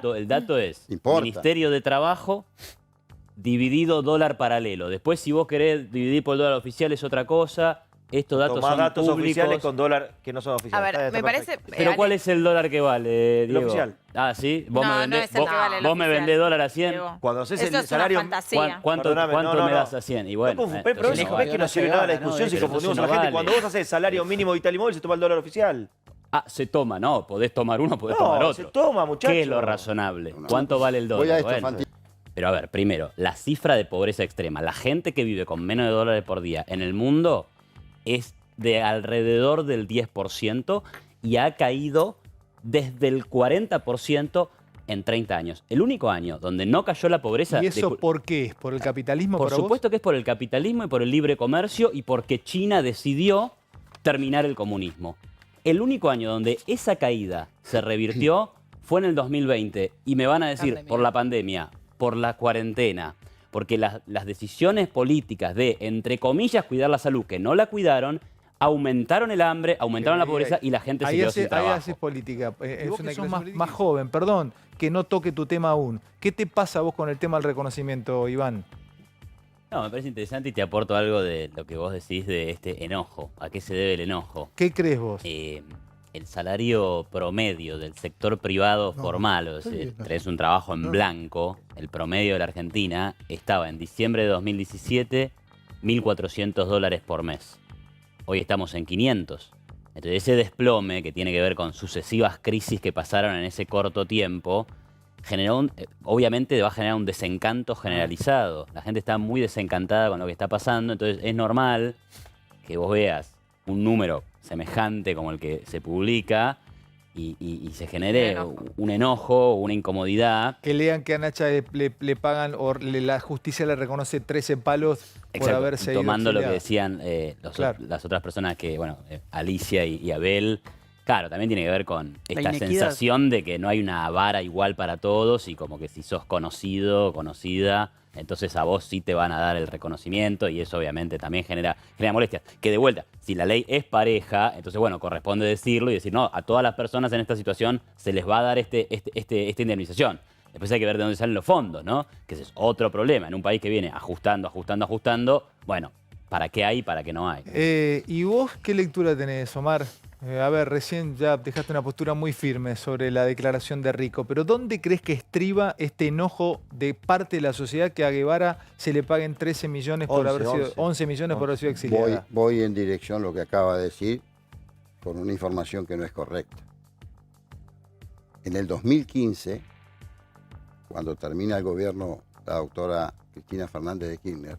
El dato es Importa. Ministerio de Trabajo dividido dólar paralelo. Después, si vos querés dividir por el dólar oficial, es otra cosa. Estos datos Tomás son datos públicos. oficiales con dólar que no son A oficiales. ver, Está me parece... perfecto. Pero ¿cuál es el dólar que vale, Diego? oficial. Ah, ¿sí? Vos No, me no vendés, es el que vale el vos me oficial, vendés dólar a 100. Diego. Cuando haces Eso el es salario... una fantasía. ¿Cuánto Perdóname, no, me das a 100? Y bueno, pero entonces eso no ves vale. que no sirve nada la discusión si pero confundimos a entonces la no gente. Cuando vale. vos haces el salario mínimo vital y móvil se toma el dólar oficial. Ah, se toma, no, podés tomar uno, podés tomar No, otro. se toma, muchacho. ¿Qué es lo razonable? No. ¿Cuánto vale el dólar? Voy a esto, Bueno, Fantino. pero a ver, primero, la cifra de pobreza extrema, la gente que vive con menos de $1 por día en el mundo es de alrededor del 10% y ha caído desde el 40% en 30 años. El único año donde no cayó la pobreza... ¿Y eso por qué? ¿Por el capitalismo? Por para supuesto que es por el capitalismo y por el libre comercio y porque China decidió terminar el comunismo. El único año donde esa caída se revirtió fue en el 2020. Y me van a decir, Pandemia. por la pandemia, por la cuarentena, porque las decisiones políticas de, entre comillas, cuidar la salud, que no la cuidaron, aumentaron el hambre, aumentaron la pobreza y la gente se quedó sin Ahí trabajo. haces política. Es vos una que sos declaración más más joven, perdón, que no toque tu tema aún. ¿Qué te pasa a vos con el tema del reconocimiento, Iván? No, me parece interesante y te aporto algo de lo que vos decís de este enojo. ¿A qué se debe el enojo? ¿Qué crees vos? El salario promedio del sector privado formal, o sea, tenés un trabajo en blanco, el promedio de la Argentina estaba en diciembre de 2017, $1.400 por mes. Hoy estamos en 500. Entonces ese desplome que tiene que ver con sucesivas crisis que pasaron en ese corto tiempo, generó obviamente va a generar un desencanto generalizado. La gente está muy desencantada con lo que está pasando, entonces es normal que vos veas un número semejante como el que se publica y se genere un enojo, una incomodidad. Que lean que a Nacha le pagan o la justicia le reconoce 13 palos por Exacto, haberse y ido tomando lo que exiliado. decían Claro. las otras personas que, bueno, Alicia y Abel, claro, también tiene que ver con esta inequidad. sensación de que no hay una vara igual para todos y como que si sos conocido, conocida, entonces a vos sí te van a dar el reconocimiento y eso obviamente también genera molestias. Que de vuelta, si la ley es pareja, entonces bueno, corresponde decirlo y decir, no, a todas las personas en esta situación se les va a dar esta indemnización. Después hay que ver de dónde salen los fondos, ¿no? Que ese es otro problema. En un país que viene ajustando, bueno, ¿para qué hay y para qué no hay? ¿Y vos qué lectura tenés, Omar? A ver, recién ya dejaste una postura muy firme sobre la declaración de Rico, pero ¿dónde crees que estriba este enojo de parte de la sociedad que a Guevara se le paguen 13 millones por 11 millones por haber sido exiliada? Voy en dirección a lo que acaba de decir con una información que no es correcta. En el 2015, cuando termina el gobierno la doctora Cristina Fernández de Kirchner,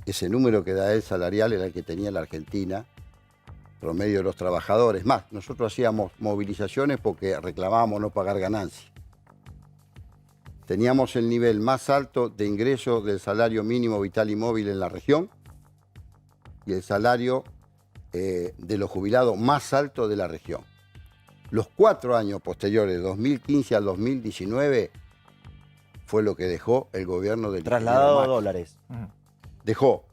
ese número que da él salarial era el que tenía la Argentina, promedio de los trabajadores. Más, nosotros hacíamos movilizaciones porque reclamábamos no pagar ganancias. Teníamos el nivel más alto de ingreso del salario mínimo vital y móvil en la región y el salario de los jubilados más alto de la región. Los 4 años posteriores, 2015 al 2019, fue lo que dejó el gobierno del Trasladado a Macri. dólares. Dejó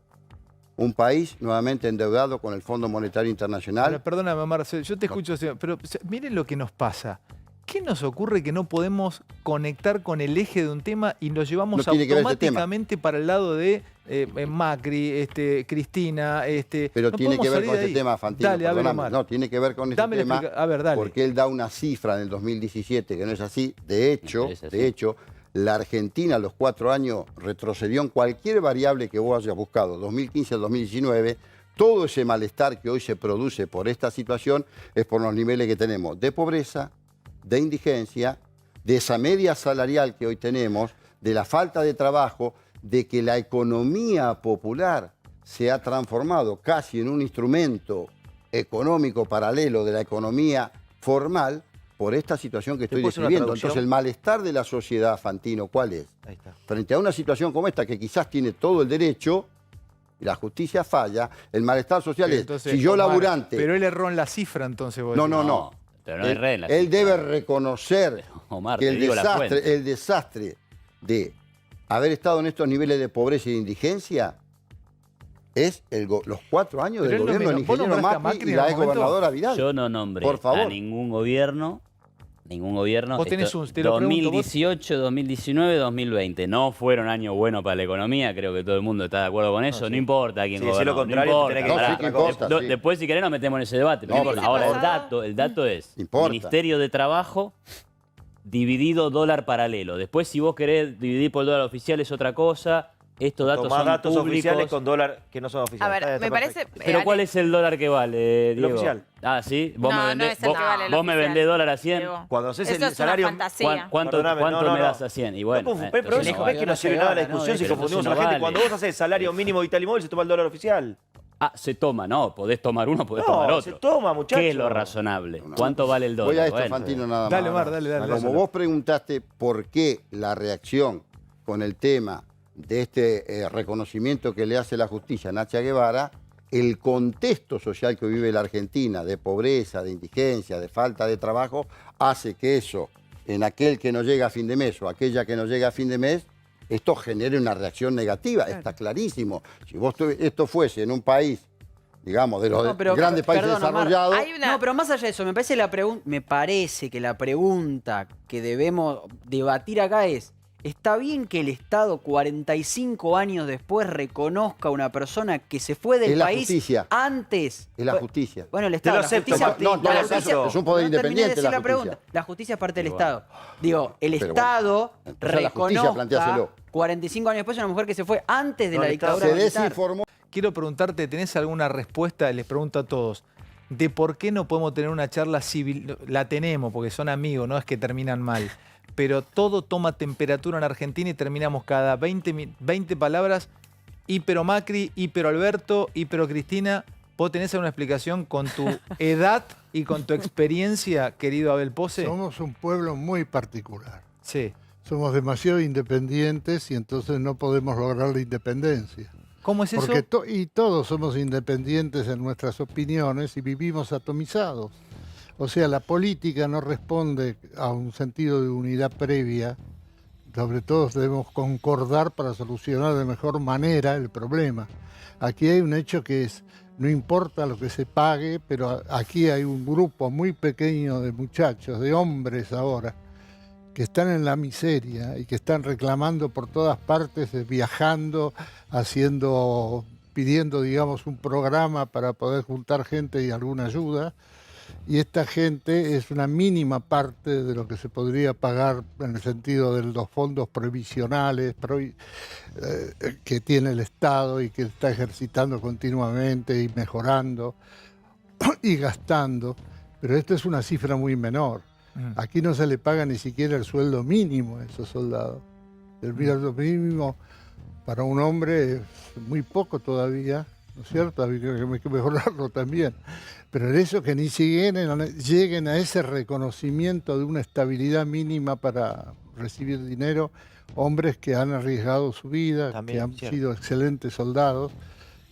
un país nuevamente endeudado con el Fondo Monetario Internacional. Ahora, perdóname, Omar, yo te escucho, pero miren lo que nos pasa. ¿Qué nos ocurre que no podemos conectar con el eje de un tema y lo llevamos No tiene que ver este automáticamente para el lado de Macri, Cristina? Pero no tiene que podemos ver salir con de este ahí. tema, Fantino. Dale, a ver, perdóname. Omar. No, tiene que ver con este Dame la tema. explica- a ver, dale. Porque él da una cifra en el 2017 que no es así. De hecho, la Argentina a los 4 años retrocedió en cualquier variable que vos hayas buscado, 2015 al 2019. Todo ese malestar que hoy se produce por esta situación es por los niveles que tenemos de pobreza, de indigencia, de esa media salarial que hoy tenemos, de la falta de trabajo, de que la economía popular se ha transformado casi en un instrumento económico paralelo de la economía formal por esta situación que estoy ¿Te puedo hacer una describiendo. traducción? Entonces, el malestar de la sociedad, Fantino, ¿cuál es? Ahí está. Frente a una situación como esta, que quizás tiene todo el derecho, y la justicia falla, el malestar social Pero es, entonces, si yo Omar, laburante... Pero él erró en la cifra, entonces. Vos No, decís. no, no. Pero no hay red en la Él cifra. debe reconocer Omar, que te digo la fuente. el desastre de haber estado en estos niveles de pobreza y de indigencia es los 4 años Pero del él no gobierno del ¿vos ingeniero nombraste a Macri Macri y en la algún momento? exgobernadora Vidal. Yo no nombré Por favor. a ningún gobierno Ningún gobierno. Vos tenés te lo pregunto, 2018, 2019, 2020. No fueron años buenos para la economía, creo que todo el mundo está de acuerdo con eso. No importa quién gobernó. Si lo contrario, no tenés importa, que no, sí que importa, sí. Después, si querés, nos metemos en ese debate. No importa. Ahora, el dato es Ministerio de Trabajo dividido dólar paralelo. Después, si vos querés dividir por dólar oficial, es otra cosa. Estos datos Tomás son datos públicos. Oficiales con dólar que no son A oficiales. ver, me parece... Pero ¿cuál es el dólar que vale, Diego? El oficial. Ah, ¿sí? Vos No, me vendés, no es el que vale el vos me oficial, vendés dólar a 100. Diego. Cuando haces Eso el es salario... una fantasía. ¿Cuánto me das a 100? Y bueno, Pero es que no sirve nada la discusión si confundimos a la gente. Cuando vos haces el salario mínimo de Italimóvil se toma el dólar oficial. Ah, se toma, no, podés tomar uno, podés tomar otro. Se toma, muchachos. ¿Qué es lo razonable? ¿Cuánto vale el dólar? Voy a esto, Fantino, nada más. Dale, Omar, dale. Como vos preguntaste por qué la reacción con el tema de este reconocimiento que le hace la justicia a Nacha Guevara, el contexto social que vive la Argentina, de pobreza, de indigencia, de falta de trabajo, hace que eso, en aquel que no llega a fin de mes o aquella que no llega a fin de mes, esto genere una reacción negativa, está clarísimo. Si esto fuese en un país, digamos, de los grandes países desarrollados... No, pero más allá de eso, me parece que la pregunta que debemos debatir acá es: ¿está bien que el Estado 45 años después reconozca a una persona que se fue del país antes? Es la justicia. Bueno, el Estado, Te lo acepto. Es un poder independiente la justicia. La justicia es parte del Estado. Digo, el Estado reconozca 45 años después a una mujer que se fue antes de la dictadura militar. Quiero preguntarte, ¿tenés alguna respuesta? Les pregunto a todos. ¿De por qué no podemos tener una charla civil? La tenemos, porque son amigos, no es que terminan mal. Pero todo toma temperatura en Argentina y terminamos cada 20 palabras. Ípero Macri, ípero Alberto, ípero Cristina. ¿Vos tenés alguna explicación con tu edad y con tu experiencia, querido Abel Pose? Somos un pueblo muy particular. Sí. Somos demasiado independientes y entonces no podemos lograr la independencia. ¿Cómo es eso? Porque todos somos independientes en nuestras opiniones y vivimos atomizados. O sea, la política no responde a un sentido de unidad previa. Sobre todo debemos concordar para solucionar de mejor manera el problema. Aquí hay un hecho que es, no importa lo que se pague, pero aquí hay un grupo muy pequeño de muchachos, de hombres ahora, que están en la miseria y que están reclamando por todas partes, viajando, pidiendo, digamos, un programa para poder juntar gente y alguna ayuda. Y esta gente es una mínima parte de lo que se podría pagar en el sentido de los fondos previsionales que tiene el Estado y que está ejercitando continuamente y mejorando y gastando. Pero esta es una cifra muy menor. Aquí no se le paga ni siquiera el sueldo mínimo a esos soldados. El sueldo mínimo para un hombre es muy poco todavía, ¿no es cierto? Hay que mejorarlo también. Pero el hecho que ni lleguen a ese reconocimiento de una estabilidad mínima para recibir dinero, hombres que han arriesgado su vida, también, que han sido excelentes soldados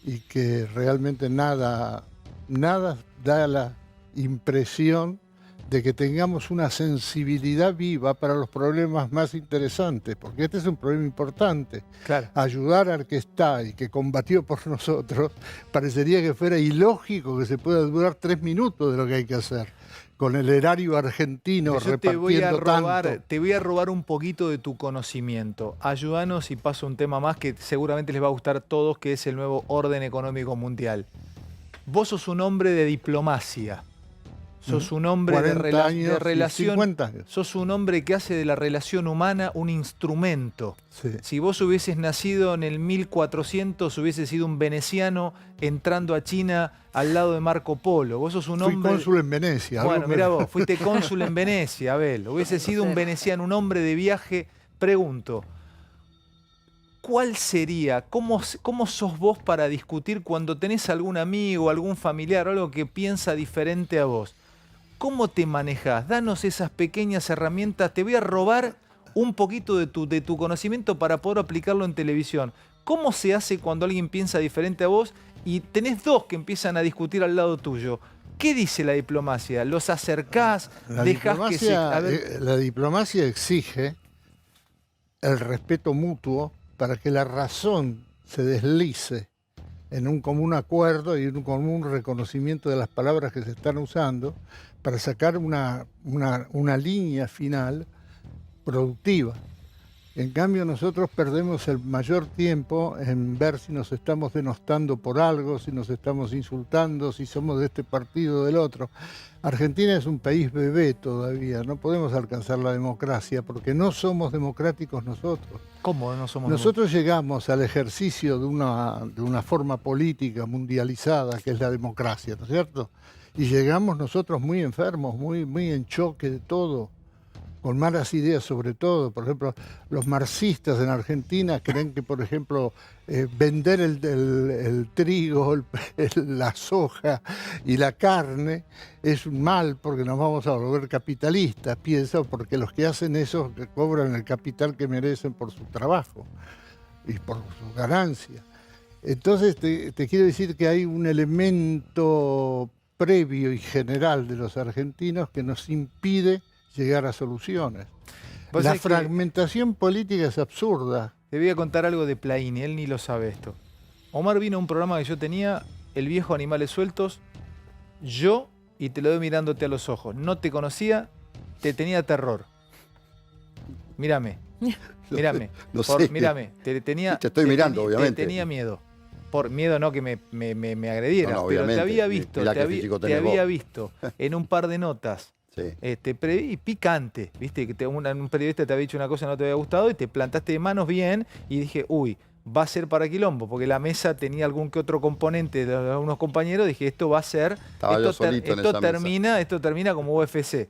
y que realmente nada da la impresión de que tengamos una sensibilidad viva para los problemas más interesantes, porque este es un problema importante. Claro. Ayudar al que está y que combatió por nosotros, parecería que fuera ilógico que se pueda durar 3 minutos de lo que hay que hacer. Con el erario argentino repartiendo tanto. Te voy a robar un poquito de tu conocimiento. Ayúdanos y paso un tema más que seguramente les va a gustar a todos, que es el nuevo orden económico mundial. Vos sos un hombre de diplomacia. Sos un hombre de relación. 50 años. Sos un hombre que hace de la relación humana un instrumento. Sí. Si vos hubieses nacido en el 1400, hubieses sido un veneciano entrando a China al lado de Marco Polo. Vos sos un hombre... Fui cónsul en Venecia. Bueno, mirá vos, fuiste cónsul en Venecia, Abel. Hubieses sido un veneciano, un hombre de viaje. Pregunto, ¿cuál sería, cómo sos vos para discutir cuando tenés algún amigo, algún familiar o algo que piensa diferente a vos? ¿Cómo te manejás? Danos esas pequeñas herramientas. Te voy a robar un poquito de tu conocimiento para poder aplicarlo en televisión. ¿Cómo se hace cuando alguien piensa diferente a vos y tenés dos que empiezan a discutir al lado tuyo? ¿Qué dice la diplomacia? ¿Los acercás? ¿Dejás que se...? La diplomacia exige el respeto mutuo para que la razón se deslice en un común acuerdo y en un común reconocimiento de las palabras que se están usando para sacar una línea final productiva. En cambio, nosotros perdemos el mayor tiempo en ver si nos estamos denostando por algo, si nos estamos insultando, si somos de este partido o del otro. Argentina es un país bebé todavía, no podemos alcanzar la democracia porque no somos democráticos nosotros. ¿Cómo no somos Nosotros llegamos al ejercicio de una forma política mundializada que es la democracia, ¿no es cierto? Y llegamos nosotros muy enfermos, muy en choque de todo, con malas ideas sobre todo. Por ejemplo, los marxistas en Argentina creen que, por ejemplo, vender el trigo, la soja y la carne es un mal porque nos vamos a volver capitalistas, piensan, porque los que hacen eso cobran el capital que merecen por su trabajo y por su ganancia. Entonces te quiero decir que hay un elemento previo y general de los argentinos que nos impide llegar a soluciones. La fragmentación política es absurda. Te voy a contar algo de Plaini, él ni lo sabe esto. Omar vino a un programa que yo tenía, El Viejo Animales Sueltos, yo, y te lo doy mirándote a los ojos, no te conocía, te tenía terror. Mírame. No sé. Mírame, te estoy mirando, obviamente. Te tenía miedo. Por miedo no que me agrediera, no, pero te había visto, en un par de notas. Sí. Y picante, viste, que un periodista te había dicho una cosa que no te había gustado y te plantaste de manos bien y dije, uy, va a ser para quilombo, porque la mesa tenía algún que otro componente de algunos compañeros, dije, esto va a ser, esto termina como UFC.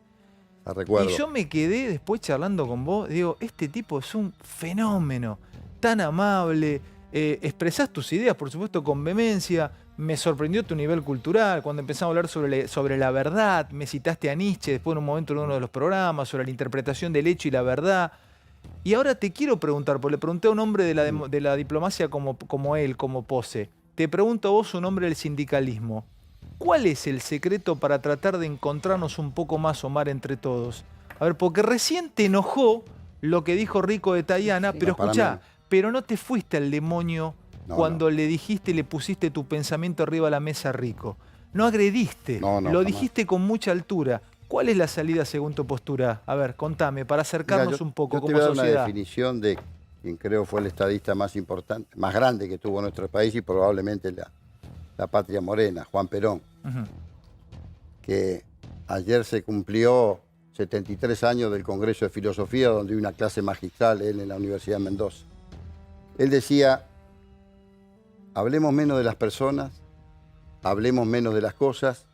Recuerdo. Y yo me quedé después charlando con vos, digo, este tipo es un fenómeno, tan amable, expresás tus ideas, por supuesto, con vehemencia. Me sorprendió tu nivel cultural, cuando empezamos a hablar sobre la verdad, me citaste a Nietzsche después en un momento en uno de los programas, sobre la interpretación del hecho y la verdad. Y ahora te quiero preguntar, porque le pregunté a un hombre de la diplomacia como él, como Pose. Te pregunto a vos, un hombre del sindicalismo. ¿Cuál es el secreto para tratar de encontrarnos un poco más, Omar, entre todos? A ver, porque recién te enojó lo que dijo Rico de Tayana, pero escuchá, pero no te fuiste al demonio cuando le dijiste y le pusiste tu pensamiento arriba a la mesa a Rico. No agrediste, lo dijiste con mucha altura. ¿Cuál es la salida según tu postura? A ver, contame, para acercarnos un poco como sociedad. Yo te voy a dar una definición de quien creo fue el estadista más importante, más grande que tuvo nuestro país y probablemente la patria morena, Juan Perón, que ayer se cumplió 73 años del Congreso de Filosofía, donde hubo una clase magistral él en la Universidad de Mendoza. Él decía, hablemos menos de las personas, hablemos menos de las cosas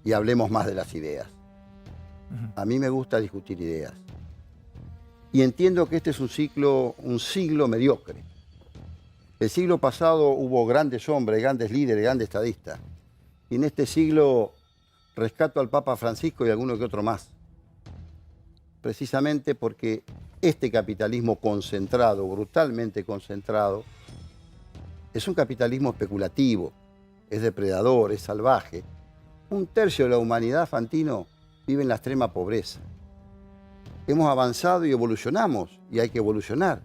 y hablemos más de las ideas. A mí me gusta discutir ideas. Y entiendo que este es un siglo mediocre. El siglo pasado hubo grandes hombres, grandes líderes, grandes estadistas. Y en este siglo rescato al Papa Francisco y alguno que otro más. Precisamente porque este capitalismo concentrado, brutalmente concentrado, es un capitalismo especulativo, es depredador, es salvaje. Un tercio de la humanidad, Fantino, vive en la extrema pobreza. Hemos avanzado y evolucionamos, y hay que evolucionar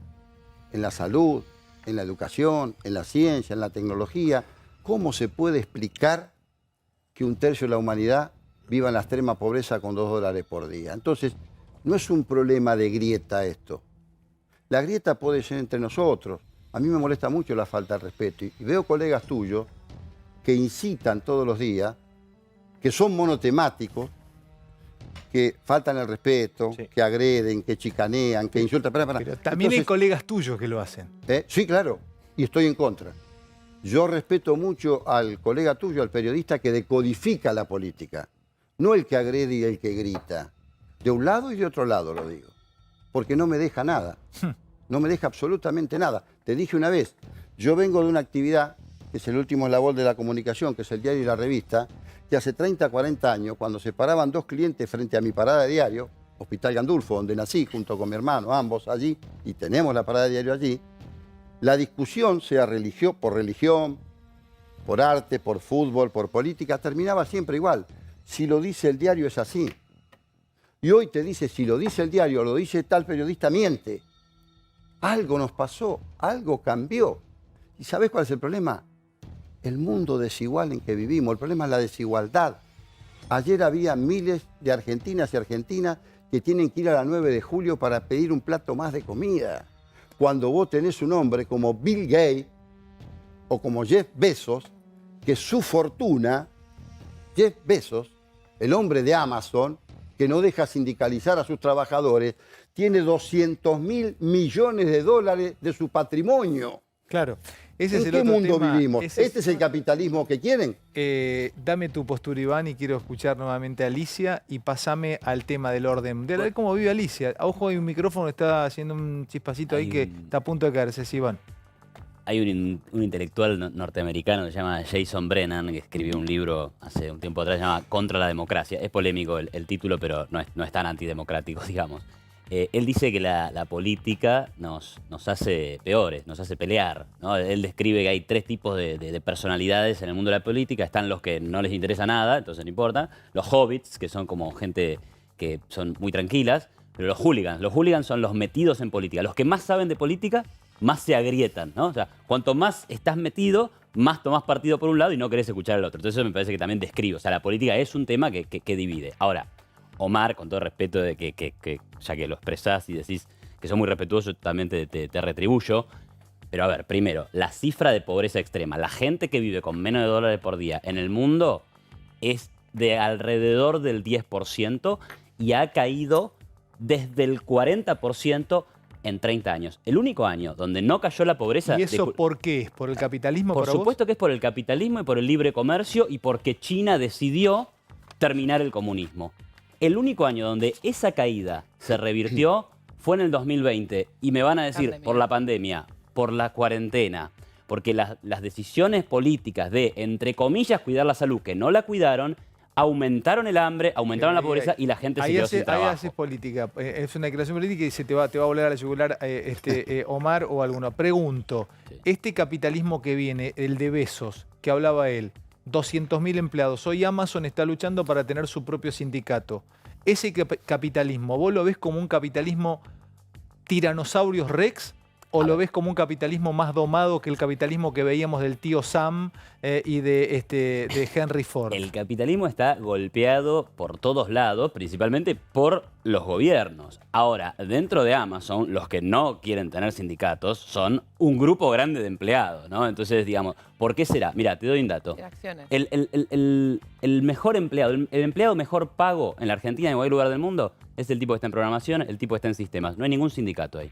en la salud, en la educación, en la ciencia, en la tecnología. ¿Cómo se puede explicar que un tercio de la humanidad viva en la extrema pobreza con $2 por día? Entonces, no es un problema de grieta esto. La grieta puede ser entre nosotros. A mí me molesta mucho la falta de respeto. Y veo colegas tuyos que incitan todos los días, que son monotemáticos, que faltan el respeto, que agreden, que chicanean, que insultan. Pero también hay colegas tuyos que lo hacen. Sí, claro, y estoy en contra. Yo respeto mucho al colega tuyo, al periodista que decodifica la política, no el que agrede y el que grita. De un lado y de otro lado lo digo, porque no me deja nada, no me deja absolutamente nada. Te dije una vez, yo vengo de una actividad, que es el último eslabón de la comunicación, que es el diario y la revista, que hace 30, 40 años, cuando se paraban dos clientes frente a mi parada de diario, Hospital Gandulfo, donde nací junto con mi hermano, ambos allí, y tenemos la parada de diario allí, la discusión, sea religión, por arte, por fútbol, por política, terminaba siempre igual. Si lo dice el diario es así. Y hoy te dice, si lo dice el diario o lo dice tal periodista, miente. Algo nos pasó, algo cambió. ¿Y sabes cuál es el problema? el mundo desigual en que vivimos. El problema es la desigualdad. Ayer había miles de argentinas y argentinas que tienen que ir a la 9 de julio para pedir un plato más de comida. Cuando vos tenés un hombre como Bill Gates o como Jeff Bezos, que su fortuna, Jeff Bezos, el hombre de Amazon, que no deja sindicalizar a sus trabajadores, tiene 200.000 millones de dólares de su patrimonio. Claro. Ese ¿En es el qué otro mundo tema. vivimos? ¿Este es el capitalismo que quieren? Dame tu postura, Iván, y quiero escuchar nuevamente a Alicia y pasame al tema del orden mundial. A ver cómo vive Alicia. A ojo, hay un micrófono que está haciendo un chispacito ahí que está a punto de caerse. Sí, Iván. Hay un intelectual norteamericano que se llama Jason Brennan, que escribió un libro hace un tiempo atrás, se llama Contra la democracia. Es polémico el título, pero no es tan antidemocrático, digamos. Él dice que la política nos hace peores, nos hace pelear, ¿no? Él describe que hay tres tipos de personalidades en el mundo de la política. Están los que no les interesa nada, entonces no importa. Los hobbits, que son como gente que son muy tranquilas. Pero los hooligans son los metidos en política. Los que más saben de política, más se agrietan, ¿no? O sea, cuanto más estás metido, más tomás partido por un lado y no querés escuchar al otro. Entonces eso me parece que también describe. O sea, la política es un tema que divide. Ahora, Omar, con todo el respeto de que ya que lo expresás y decís que sos muy respetuoso, también te retribuyo. Pero a ver, primero, la cifra de pobreza extrema. La gente que vive con menos de $1 por día en el mundo es de alrededor del 10% y ha caído desde el 40% en 30 años. El único año donde no cayó la pobreza... ¿Y eso por qué es? ¿Por el capitalismo? Por supuesto que es por el capitalismo y por el libre comercio y porque China decidió terminar el comunismo. El único año donde esa caída se revirtió fue en el 2020. Y me van a decir, por la pandemia, por la cuarentena, porque las decisiones políticas de, entre comillas, cuidar la salud, que no la cuidaron, aumentaron el hambre, aumentaron la pobreza y la gente se quedó sin trabajo. Ahí haces política. Es una declaración política y se te va a volver a la yugular Omar o alguno. Pregunto, este capitalismo que viene, el de Bezos, que hablaba él, 200.000 empleados. Hoy Amazon está luchando para tener su propio sindicato. Ese capitalismo, ¿vos lo ves como un capitalismo tiranosaurios rex? ¿O lo ves como un capitalismo más domado que el capitalismo que veíamos del tío Sam y de Henry Ford? El capitalismo está golpeado por todos lados, principalmente por los gobiernos. Ahora, dentro de Amazon, los que no quieren tener sindicatos son un grupo grande de empleados, ¿no? Entonces, digamos, ¿por qué será? Mira, te doy un dato. El mejor empleado, el empleado mejor pago en la Argentina y en cualquier lugar del mundo es el tipo que está en programación, el tipo que está en sistemas. No hay ningún sindicato ahí.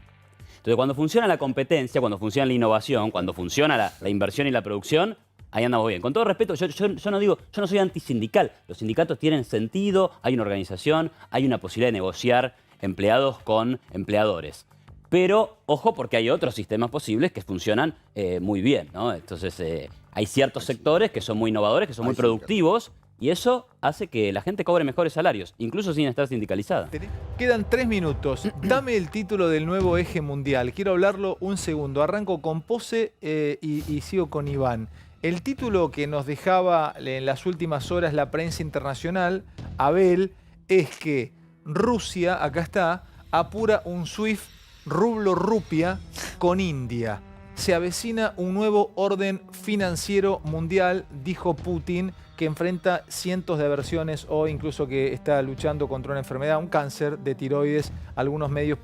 Entonces, cuando funciona la competencia, cuando funciona la innovación, cuando funciona la inversión y la producción, ahí andamos bien. Con todo respeto, yo no soy antisindical. Los sindicatos tienen sentido, hay una organización, hay una posibilidad de negociar empleados con empleadores. Pero, ojo, porque hay otros sistemas posibles que funcionan muy bien, ¿no? Entonces, hay ciertos sectores que son muy innovadores, que son muy productivos, y eso hace que la gente cobre mejores salarios, incluso sin estar sindicalizada. Quedan 3 minutos. Dame el título del nuevo eje mundial. Quiero hablarlo un segundo. Arranco con Pose y sigo con Iván. El título que nos dejaba en las últimas horas la prensa internacional, Abel, es que Rusia, acá está, apura un SWIFT rublo-rupia con India. Se avecina un nuevo orden financiero mundial, dijo Putin, que enfrenta cientos de aversiones o incluso que está luchando contra una enfermedad, un cáncer de tiroides. Algunos medios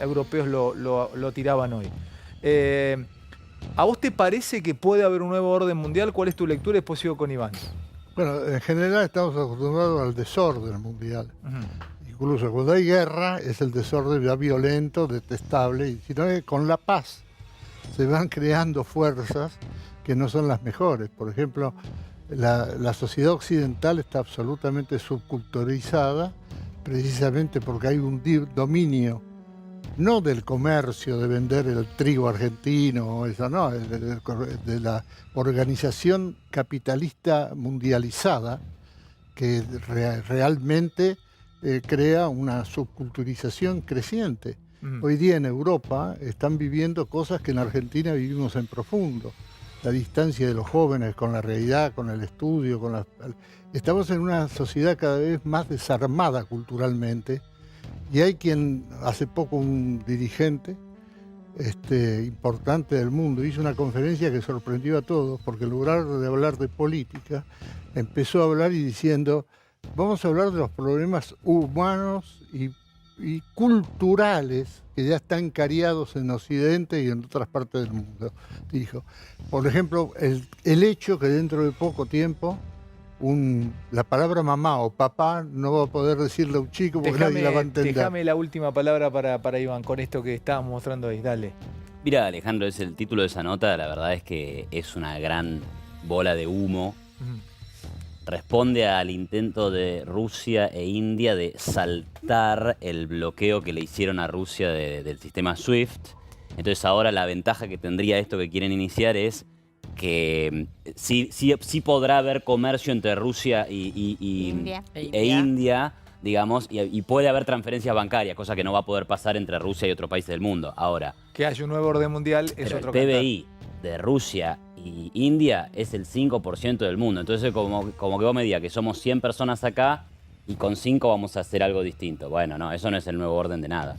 europeos lo tiraban hoy. ¿A vos te parece que puede haber un nuevo orden mundial? ¿Cuál es tu lectura? Después sigo con Iván. Bueno, en general estamos acostumbrados al desorden mundial. Incluso cuando hay guerra es el desorden ya violento, detestable, y sino que con la paz se van creando fuerzas que no son las mejores. Por ejemplo, la sociedad occidental está absolutamente subculturizada precisamente porque hay un dominio, no del comercio, de vender el trigo argentino, eso no, de la organización capitalista mundializada que realmente crea una subculturización creciente. Hoy día en Europa están viviendo cosas que en Argentina vivimos en profundo. La distancia de los jóvenes con la realidad, con el estudio, estamos en una sociedad cada vez más desarmada culturalmente, y hay quien, hace poco un dirigente, importante del mundo. Hizo una conferencia que sorprendió a todos, porque en lugar de hablar de política, empezó a hablar y diciendo, vamos a hablar de los problemas humanos y culturales que ya están cariados en Occidente y en otras partes del mundo. Dijo, por ejemplo, el hecho que dentro de poco tiempo la palabra mamá o papá no va a poder decirle a un chico porque nadie la va a entender. Déjame la última palabra para Iván con esto que estábamos mostrando ahí, dale. Mira, Alejandro, es el título de esa nota, la verdad es que es una gran bola de humo. Responde al intento de Rusia e India de saltar el bloqueo que le hicieron a Rusia del sistema SWIFT. Entonces ahora la ventaja que tendría esto que quieren iniciar es que sí podrá haber comercio entre Rusia e India, digamos, y puede haber transferencias bancarias, cosa que no va a poder pasar entre Rusia y otros países del mundo. Ahora, que haya un nuevo orden mundial es otro cantar. El PBI de Rusia y India es el 5% del mundo. Entonces, como que vos me digas que somos 100 personas acá y con 5 vamos a hacer algo distinto. Bueno, no, eso no es el nuevo orden de nada.